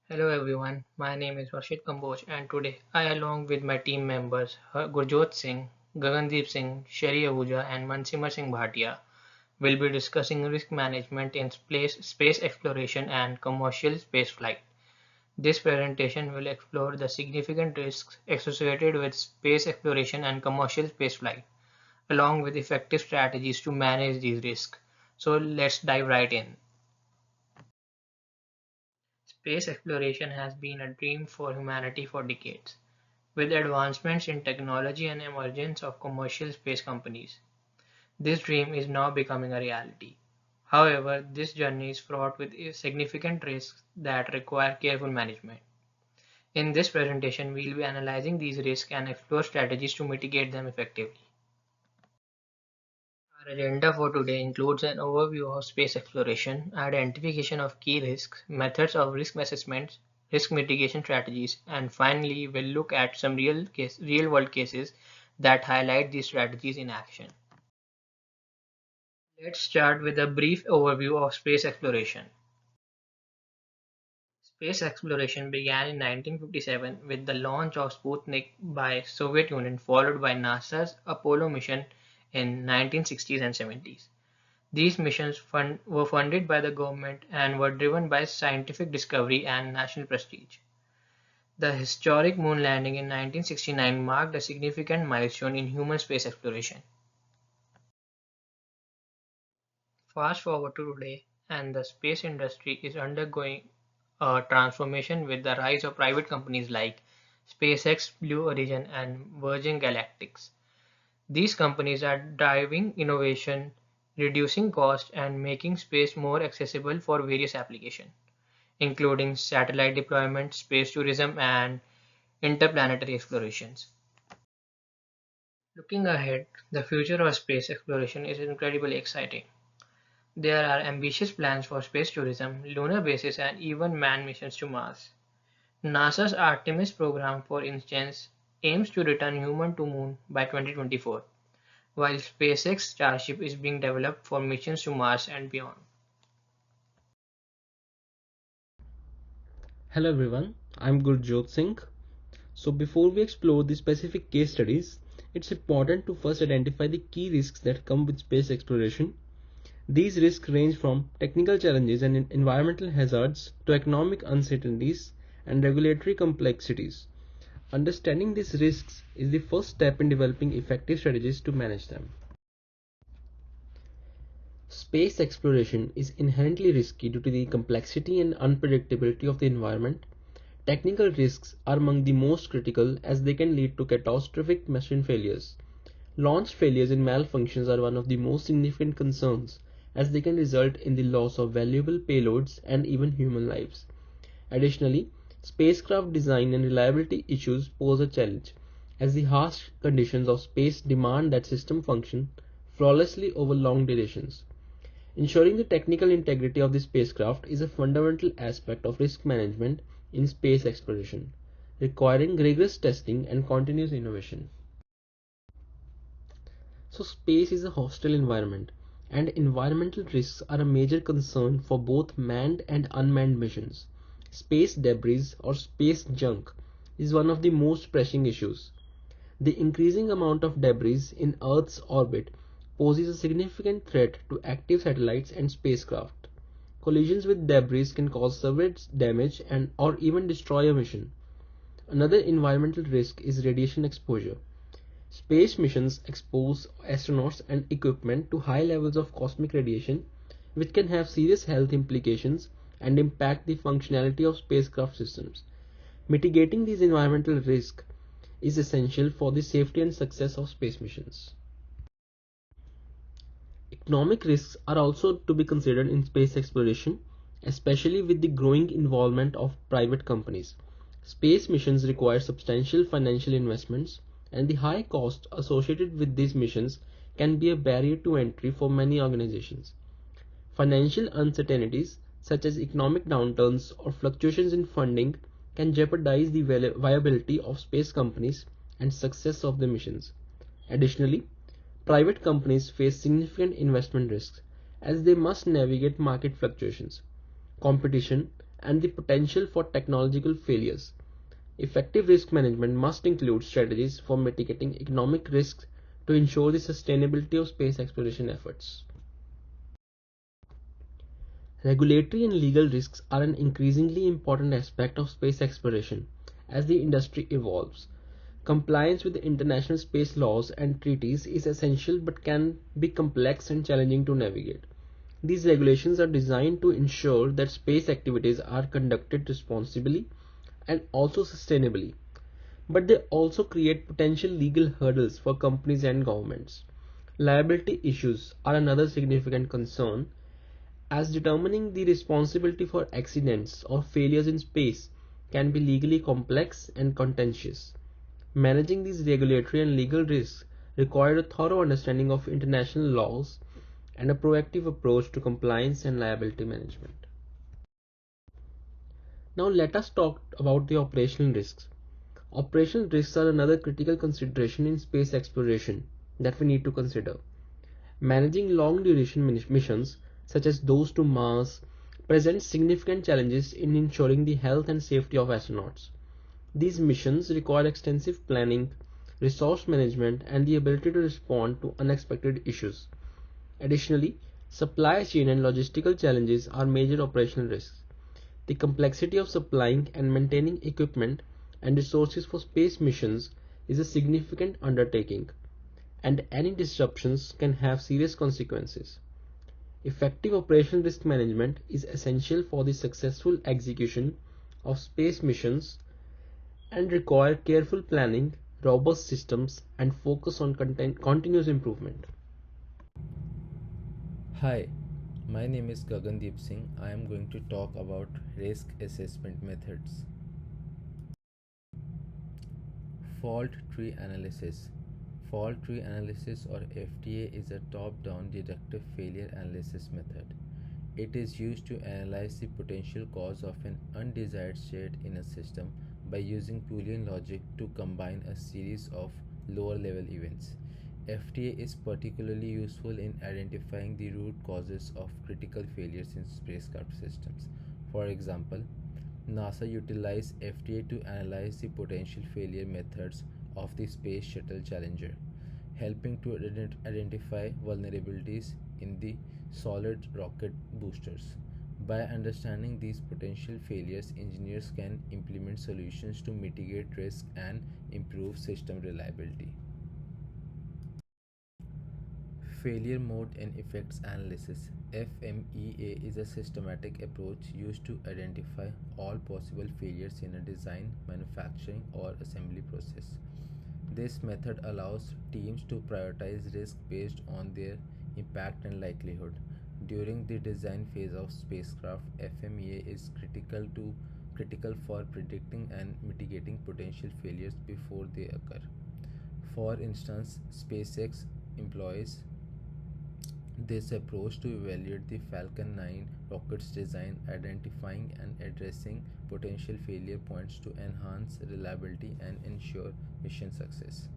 Hello everyone, my name is Harshit Kamboj and today I along with my team members Gurjot Singh, Gagan Singh, Sherry Ahuja and Mansimar Singh Bhatia will be discussing risk management in space exploration and commercial spaceflight. This presentation will explore the significant risks associated with space exploration and commercial spaceflight, along with effective strategies to manage these risks. So let's dive right in. Space exploration has been a dream for humanity for decades. With advancements in technology and emergence of commercial space companies, this dream is now becoming a reality. However, this journey is fraught with significant risks that require careful management. In this presentation, we will be analyzing these risks and explore strategies to mitigate them effectively. Our agenda for today includes an overview of space exploration, identification of key risks, methods of risk assessment, risk mitigation strategies, and finally we'll look at some real-world cases that highlight these strategies in action. Let's start with a brief overview of space exploration. Space exploration began in 1957 with the launch of Sputnik by Soviet Union, followed by NASA's Apollo mission in 1960s and 70s. These missions were funded by the government and were driven by scientific discovery and national prestige. The historic moon landing in 1969 marked a significant milestone in human space exploration. Fast forward to today, and the space industry is undergoing a transformation with the rise of private companies like SpaceX, Blue Origin, and Virgin Galactic. These companies are driving innovation, reducing costs, and making space more accessible for various applications, including satellite deployment, space tourism, and interplanetary explorations. Looking ahead, the future of space exploration is incredibly exciting. There are ambitious plans for space tourism, lunar bases, and even manned missions to Mars. NASA's Artemis program, for instance, aims to return humans to Moon by 2024, while SpaceX Starship is being developed for missions to Mars and beyond. Hello everyone, I'm Gurjot Singh. So before we explore the specific case studies, it's important to first identify the key risks that come with space exploration. These risks range from technical challenges and environmental hazards to economic uncertainties and regulatory complexities. Understanding these risks is the first step in developing effective strategies to manage them. Space exploration is inherently risky due to the complexity and unpredictability of the environment. Technical risks are among the most critical as they can lead to catastrophic mission failures. Launch failures and malfunctions are one of the most significant concerns as they can result in the loss of valuable payloads and even human lives. Additionally, spacecraft design and reliability issues pose a challenge as the harsh conditions of space demand that system function flawlessly over long durations. Ensuring the technical integrity of the spacecraft is a fundamental aspect of risk management in space exploration, requiring rigorous testing and continuous innovation. So, space is a hostile environment, and environmental risks are a major concern for both manned and unmanned missions. Space debris or space junk is one of the most pressing issues. The increasing amount of debris in Earth's orbit poses a significant threat to active satellites and spacecraft. Collisions with debris can cause severe damage and or even destroy a mission. Another environmental risk is radiation exposure. Space missions expose astronauts and equipment to high levels of cosmic radiation, which can have serious health implications and impact the functionality of spacecraft systems. Mitigating these environmental risks is essential for the safety and success of space missions. Economic risks are also to be considered in space exploration, especially with the growing involvement of private companies. Space missions require substantial financial investments, and the high cost associated with these missions can be a barrier to entry for many organizations. Financial uncertainties, such as economic downturns or fluctuations in funding, can jeopardize the viability of space companies and success of the missions. Additionally, private companies face significant investment risks as they must navigate market fluctuations, competition, and the potential for technological failures. Effective risk management must include strategies for mitigating economic risks to ensure the sustainability of space exploration efforts. Regulatory and legal risks are an increasingly important aspect of space exploration as the industry evolves. Compliance with international space laws and treaties is essential but can be complex and challenging to navigate. These regulations are designed to ensure that space activities are conducted responsibly and also sustainably, but they also create potential legal hurdles for companies and governments. Liability issues are another significant concern, as determining the responsibility for accidents or failures in space can be legally complex and contentious. Managing these regulatory and legal risks requires a thorough understanding of international laws and a proactive approach to compliance and liability management. Now let us talk about the operational risks. Operational risks are another critical consideration in space exploration that we need to consider. Managing long duration missions, such as those to Mars, presents significant challenges in ensuring the health and safety of astronauts. These missions require extensive planning, resource management, and the ability to respond to unexpected issues. Additionally, supply chain and logistical challenges are major operational risks. The complexity of supplying and maintaining equipment and resources for space missions is a significant undertaking, and any disruptions can have serious consequences. Effective operational risk management is essential for the successful execution of space missions and require careful planning, robust systems, and focus on continuous improvement. Hi, my name is Gagan Singh. I am going to talk about risk assessment methods. Fault tree analysis. Fault tree analysis, or FTA, is a top-down deductive failure analysis method. It is used to analyze the potential cause of an undesired state in a system by using Boolean logic to combine a series of lower level events. FTA is particularly useful in identifying the root causes of critical failures in spacecraft systems. For example, NASA utilized FTA to analyze the potential failure methods of the Space Shuttle Challenger, helping to identify vulnerabilities in the solid rocket boosters. By understanding these potential failures, engineers can implement solutions to mitigate risk and improve system reliability. Failure mode and effects analysis (FMEA) is a systematic approach used to identify all possible failures in a design, manufacturing, or assembly process. This method allows teams to prioritize risk based on their impact and likelihood. During the design phase of spacecraft, FMEA is critical for predicting and mitigating potential failures before they occur. For instance, SpaceX employs this approach to evaluate the Falcon 9 rocket's design, identifying and addressing potential failure points to enhance reliability and ensure mission success.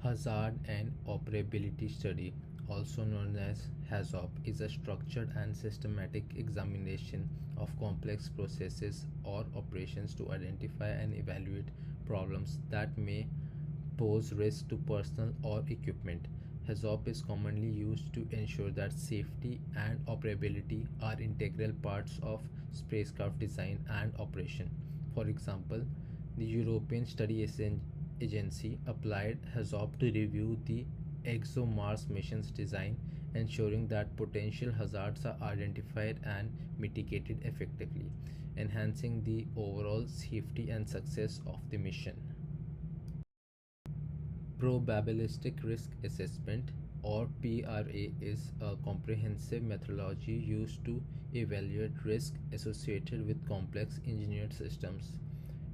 Hazard and Operability Study, also known as HAZOP, is a structured and systematic examination of complex processes or operations to identify and evaluate problems that may pose risk to personnel or equipment. HAZOP is commonly used to ensure that safety and operability are integral parts of spacecraft design and operation. For example, the European Study Agency applied HAZOP to review the ExoMars mission's design, ensuring that potential hazards are identified and mitigated effectively, enhancing the overall safety and success of the mission. Probabilistic risk assessment, or PRA, is a comprehensive methodology used to evaluate risk associated with complex engineered systems.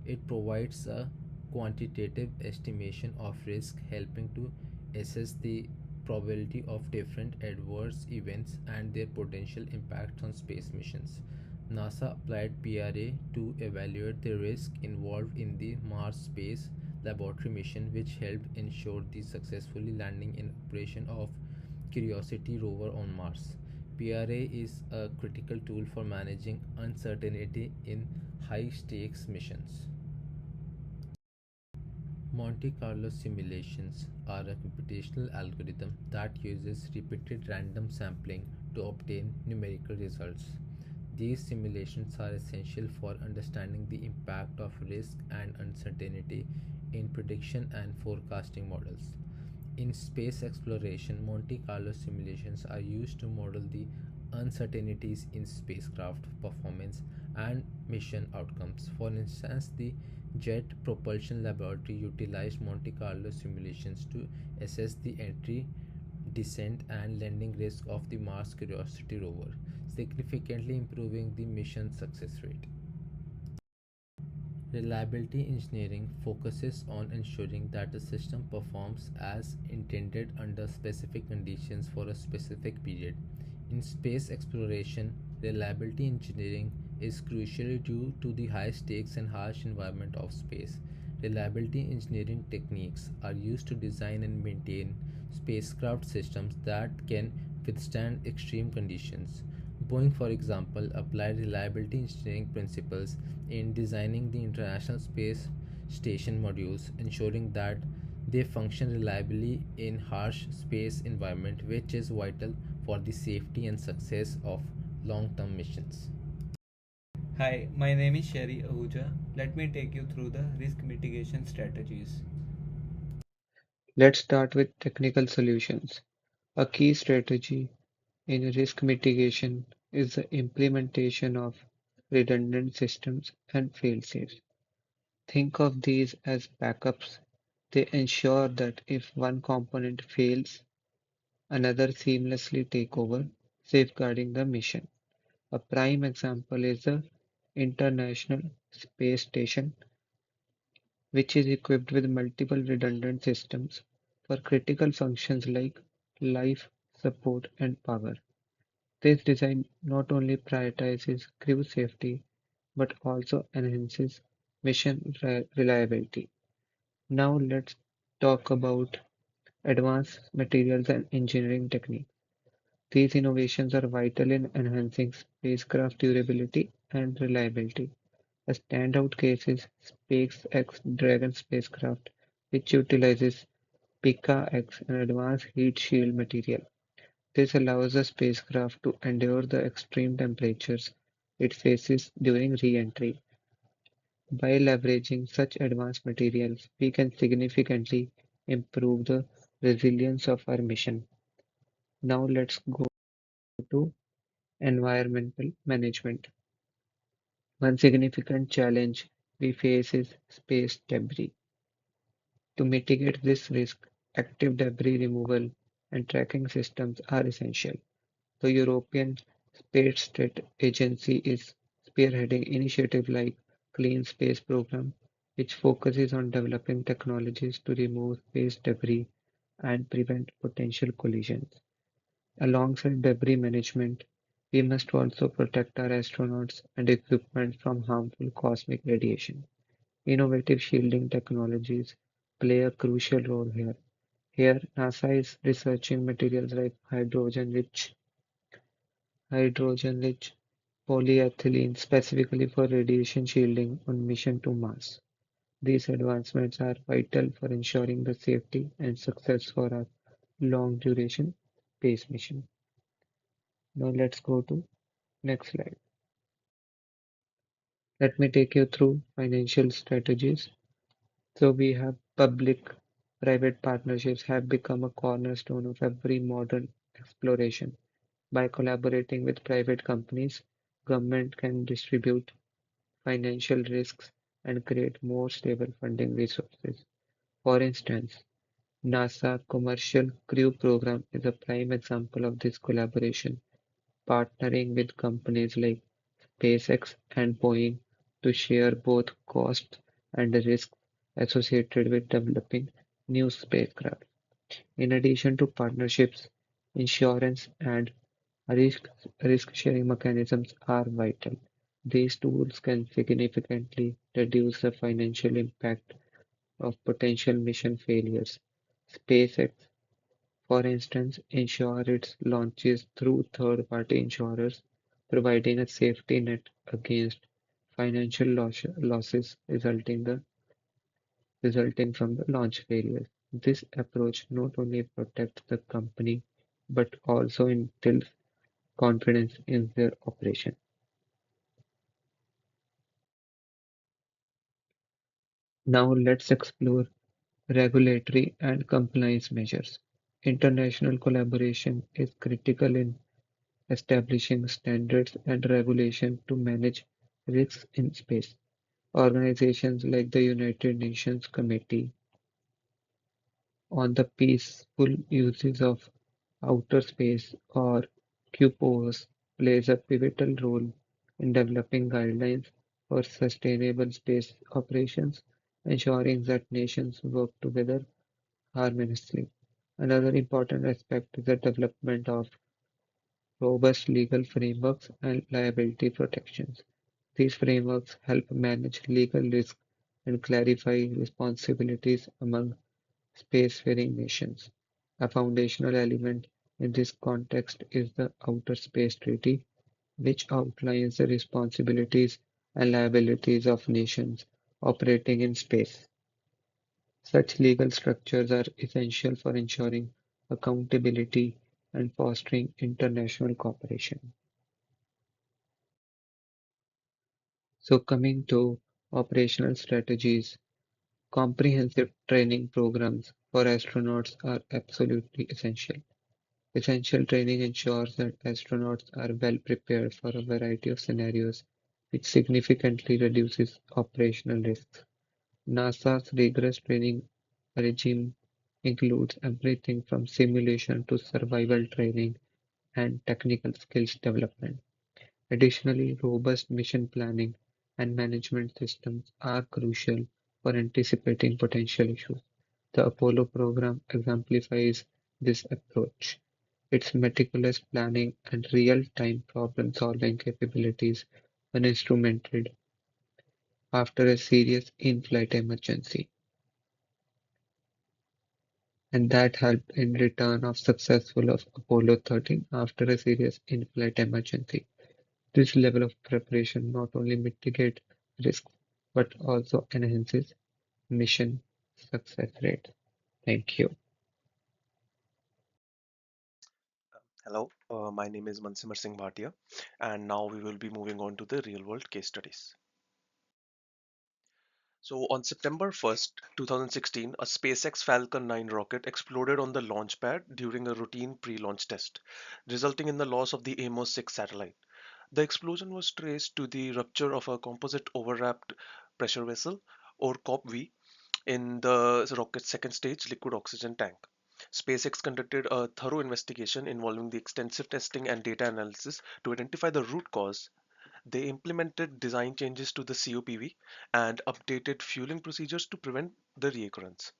It provides a quantitative estimation of risk, helping to assess the probability of different adverse events and their potential impacts on space missions. NASA applied PRA to evaluate the risk involved in the Mars Space Laboratory mission, which helped ensure the successful landing and operation of Curiosity rover on Mars. PRA is a critical tool for managing uncertainty in high stakes missions. Monte Carlo simulations are a computational algorithm that uses repeated random sampling to obtain numerical results. These simulations are essential for understanding the impact of risk and uncertainty in prediction and forecasting models. In space exploration, Monte Carlo simulations are used to model the uncertainties in spacecraft performance and mission outcomes. For instance, the Jet Propulsion Laboratory utilized Monte Carlo simulations to assess the entry, descent, and landing risk of the Mars Curiosity rover, significantly improving the mission success rate. Reliability engineering focuses on ensuring that the system performs as intended under specific conditions for a specific period. In space exploration, reliability engineering is crucial due to the high stakes and harsh environment of space. Reliability engineering techniques are used to design and maintain spacecraft systems that can withstand extreme conditions. Boeing, for example, applied reliability engineering principles in designing the International Space Station modules, ensuring that they function reliably in harsh space environment, which is vital for the safety and success of long-term missions. Hi, my name is Ahuja. Let me take you through the risk mitigation strategies. Let's start with technical solutions. A key strategy in risk mitigation is the implementation of redundant systems and fail-safes. Think of these as backups. They ensure that if one component fails, another seamlessly take over, safeguarding the mission. A prime example is the International Space Station, which is equipped with multiple redundant systems for critical functions like life support and power. This design not only prioritizes crew safety but also enhances mission reliability. Now let's talk about advanced materials and engineering techniques. These innovations are vital in enhancing spacecraft durability and reliability. A standout case is SpaceX Dragon spacecraft, which utilizes Pika-X, an advanced heat shield material. This allows the spacecraft to endure the extreme temperatures it faces during re-entry. By leveraging such advanced materials, we can significantly improve the resilience of our mission. Now let's go to environmental management. One significant challenge we face is space debris. To mitigate this risk, active debris removal and tracking systems are essential. The European Space Agency is spearheading initiatives like Clean Space Program, which focuses on developing technologies to remove space debris and prevent potential collisions. Alongside debris management, we must also protect our astronauts and equipment from harmful cosmic radiation. Innovative shielding technologies play a crucial role here. Here, NASA is researching materials like hydrogen-rich polyethylene specifically for radiation shielding on mission to Mars. These advancements are vital for ensuring the safety and success for our long-duration space mission. Now let's go to next slide. Let me take you through financial strategies. So we have public-private partnerships have become a cornerstone of every modern exploration. By collaborating with private companies, government can distribute financial risks and create more stable funding resources. For instance, NASA Commercial Crew Program is a prime example of this collaboration, partnering with companies like SpaceX and Boeing to share both costs and the risks associated with developing new spacecraft. In addition to partnerships, insurance and risk risk sharing mechanisms are vital. These tools can significantly reduce the financial impact of potential mission failures. SpaceX For instance, ensure its launches through third-party insurers, providing a safety net against financial losses resulting from the launch failures. This approach not only protects the company but also instills confidence in their operation. Now let's explore regulatory and compliance measures. International collaboration is critical in establishing standards and regulation to manage risks in space. Organizations like the United Nations Committee on the Peaceful Uses of Outer Space, or QPOS, plays a pivotal role in developing guidelines for sustainable space operations, ensuring that nations work together harmoniously. Another important aspect is the development of robust legal frameworks and liability protections. These frameworks help manage legal risk and clarify responsibilities among spacefaring nations. A foundational element in this context is the Outer Space Treaty, which outlines the responsibilities and liabilities of nations operating in space. Such legal structures are essential for ensuring accountability and fostering international cooperation. So, coming to operational strategies, comprehensive training programs for astronauts are absolutely essential. Essential training ensures that astronauts are well prepared for a variety of scenarios, which significantly reduces operational risks. NASA's rigorous training regime includes everything from simulation to survival training and technical skills development. Additionally, robust mission planning and management systems are crucial for anticipating potential issues. The Apollo program exemplifies this approach. Its meticulous planning and real-time problem-solving capabilities were instrumented after a serious in-flight emergency, and that helped in return of successful of Apollo 13 after a serious in-flight emergency. This level of preparation not only mitigates risks but also enhances mission success rate. Thank you. Hello, my name is Mansimar Bhatia, and now we will be moving on to the real world case studies. So, on September 1st, 2016, a SpaceX Falcon 9 rocket exploded on the launch pad during a routine pre launch test, resulting in the loss of the Amos 6 satellite. The explosion was traced to the rupture of a composite overwrapped pressure vessel, or COP-V, in the rocket's second stage liquid oxygen tank. SpaceX conducted a thorough investigation involving the extensive testing and data analysis to identify the root cause. They implemented design changes to the COPV and updated fueling procedures to prevent the reoccurrence.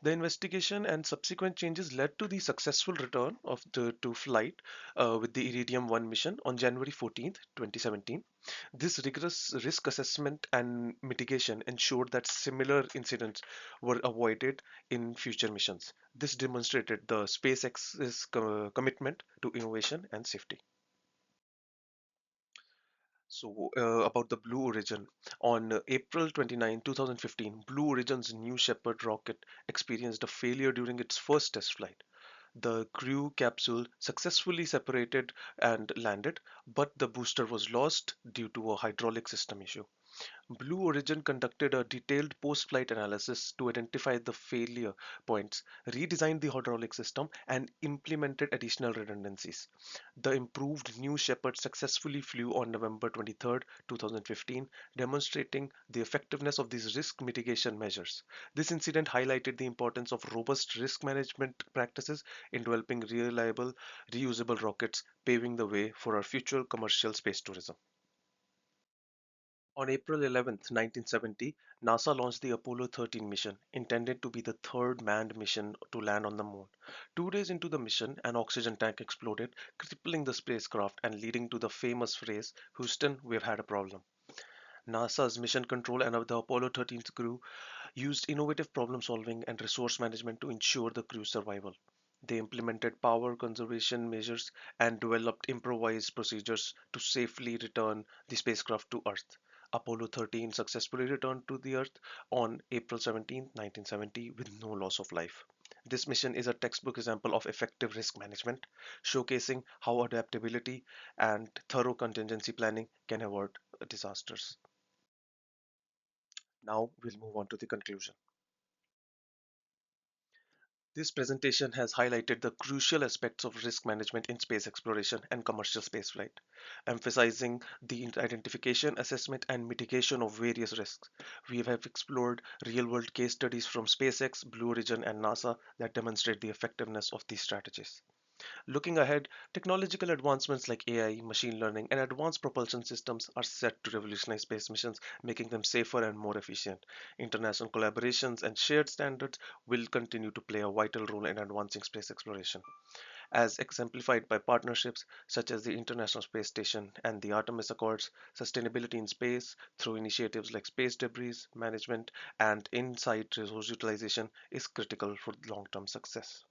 The investigation and subsequent changes led to the successful return of the to flight with the Iridium 1 mission on January 14th, 2017. This rigorous risk assessment and mitigation ensured that similar incidents were avoided in future missions. This demonstrated the SpaceX's commitment to innovation and safety. So, about the Blue Origin. On April 29, 2015, Blue Origin's New Shepard rocket experienced a failure during its first test flight. The crew capsule successfully separated and landed, but the booster was lost due to a hydraulic system issue. Blue Origin conducted a detailed post-flight analysis to identify the failure points, redesigned the hydraulic system, and implemented additional redundancies. The improved New Shepard successfully flew on November 23rd, 2015, demonstrating the effectiveness of these risk mitigation measures. This incident highlighted the importance of robust risk management practices in developing reliable, reusable rockets, paving the way for our future commercial space tourism. On April 11th, 1970, NASA launched the Apollo 13 mission, intended to be the third manned mission to land on the moon. 2 days into the mission, an oxygen tank exploded, crippling the spacecraft and leading to the famous phrase, "Houston, we've had a problem." NASA's mission control and the Apollo 13 crew used innovative problem solving and resource management to ensure the crew's survival. They implemented power conservation measures and developed improvised procedures to safely return the spacecraft to Earth. Apollo 13 successfully returned to the Earth on April 17, 1970, with no loss of life. This mission is a textbook example of effective risk management, showcasing how adaptability and thorough contingency planning can avoid disasters. Now we'll move on to the conclusion. This presentation has highlighted the crucial aspects of risk management in space exploration and commercial spaceflight, emphasizing the identification, assessment, and mitigation of various risks. We have explored real-world case studies from SpaceX, Blue Origin, and NASA that demonstrate the effectiveness of these strategies. Looking ahead, technological advancements like AI, machine learning, and advanced propulsion systems are set to revolutionize space missions, making them safer and more efficient. International collaborations and shared standards will continue to play a vital role in advancing space exploration, as exemplified by partnerships such as the International Space Station and the Artemis Accords. Sustainability in space, through initiatives like space debris management and in-site resource utilization, is critical for long-term success.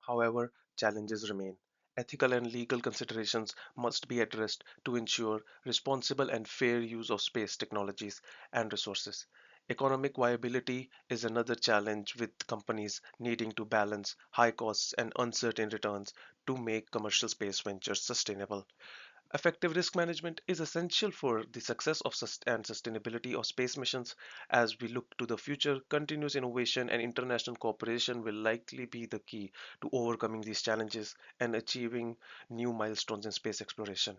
However, challenges remain. Ethical and legal considerations must be addressed to ensure responsible and fair use of space technologies and resources. Economic viability is another challenge, with companies needing to balance high costs and uncertain returns to make commercial space ventures sustainable. Effective risk management is essential for the success of and sustainability of space missions. As we look to the future, continuous innovation and international cooperation will likely be the key to overcoming these challenges and achieving new milestones in space exploration.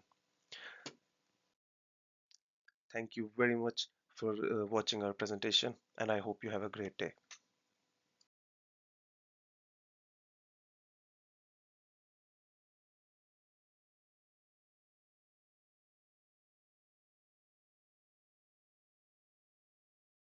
Thank you very much for watching our presentation, and I hope you have a great day.